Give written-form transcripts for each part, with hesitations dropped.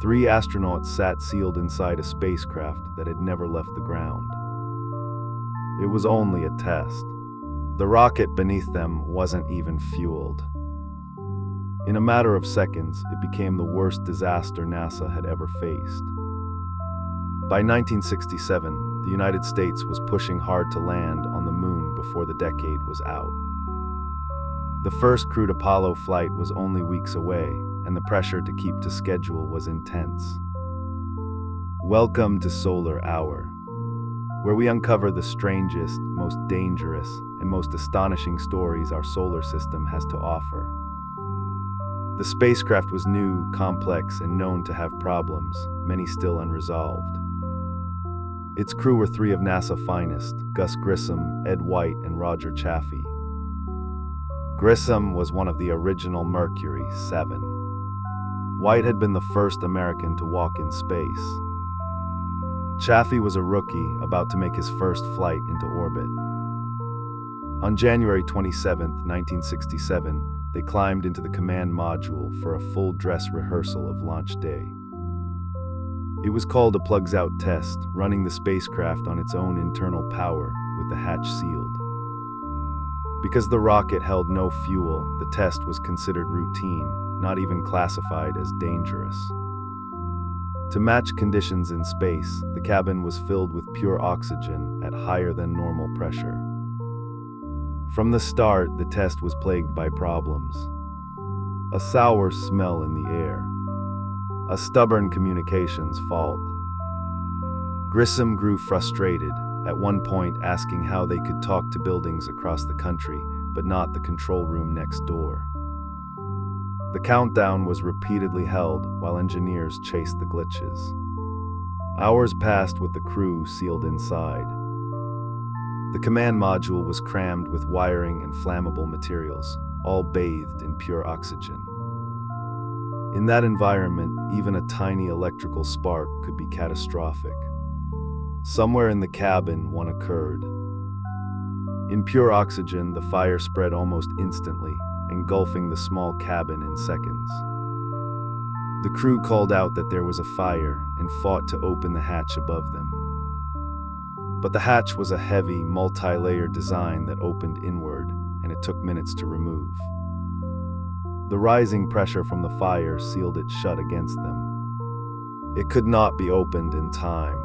3 astronauts sat sealed inside a spacecraft that had never left the ground. It was only a test. The rocket beneath them wasn't even fueled. In a matter of seconds, it became the worst disaster NASA had ever faced. By 1967, the United States was pushing hard to land on the moon before the decade was out. The first crewed Apollo flight was only weeks away, and the pressure to keep to schedule was intense. Welcome to Solar Hour, where we uncover the strangest, most dangerous, and most astonishing stories our solar system has to offer. The spacecraft was new, complex, and known to have problems, many still unresolved. Its crew were 3 of NASA's finest: Gus Grissom, Ed White, and Roger Chaffee. Grissom was one of the original Mercury 7. White had been the first American to walk in space. Chaffee was a rookie about to make his first flight into orbit. On January 27, 1967, they climbed into the command module for a full dress rehearsal of launch day. It was called a plugs-out test, running the spacecraft on its own internal power with the hatch sealed. Because the rocket held no fuel, the test was considered routine, not even classified as dangerous. To match conditions in space, the cabin was filled with pure oxygen at higher than normal pressure. From the start, the test was plagued by problems. A sour smell in the air. A stubborn communications fault. Grissom grew frustrated, at one point asking how they could talk to buildings across the country, but not the control room next door. The countdown was repeatedly held while engineers chased the glitches. Hours passed with the crew sealed inside. The command module was crammed with wiring and flammable materials, all bathed in pure oxygen. In that environment, even a tiny electrical spark could be catastrophic. Somewhere in the cabin, one occurred. In pure oxygen, the fire spread almost instantly, engulfing the small cabin in seconds. The crew called out that there was a fire and fought to open the hatch above them. But the hatch was a heavy, multi-layered design that opened inward, and it took minutes to remove. The rising pressure from the fire sealed it shut against them. It could not be opened in time.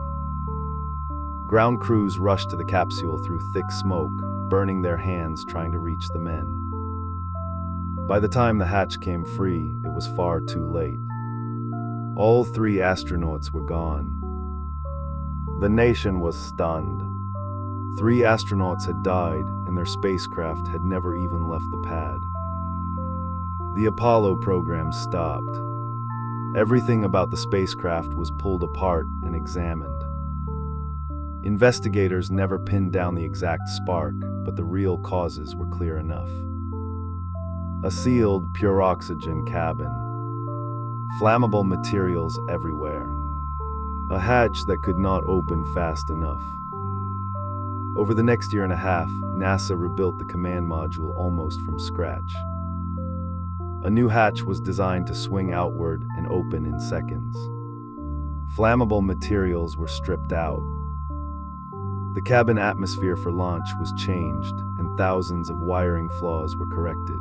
Ground crews rushed to the capsule through thick smoke, burning their hands trying to reach the men. By the time the hatch came free, it was far too late. All 3 astronauts were gone. The nation was stunned. 3 astronauts had died, and their spacecraft had never even left the pad. The Apollo program stopped. Everything about the spacecraft was pulled apart and examined. Investigators never pinned down the exact spark, but the real causes were clear enough. A sealed, pure oxygen cabin. Flammable materials everywhere. A hatch that could not open fast enough. Over the next year and a half, NASA rebuilt the command module almost from scratch. A new hatch was designed to swing outward and open in seconds. Flammable materials were stripped out. The cabin atmosphere for launch was changed, and thousands of wiring flaws were corrected.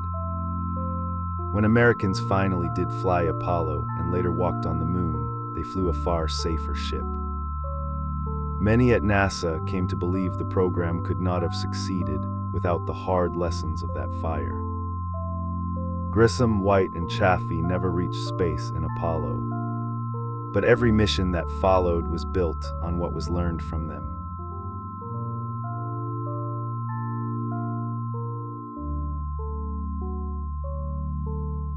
When Americans finally did fly Apollo and later walked on the moon, they flew a far safer ship. Many at NASA came to believe the program could not have succeeded without the hard lessons of that fire. Grissom, White, and Chaffee never reached space in Apollo. But every mission that followed was built on what was learned from them.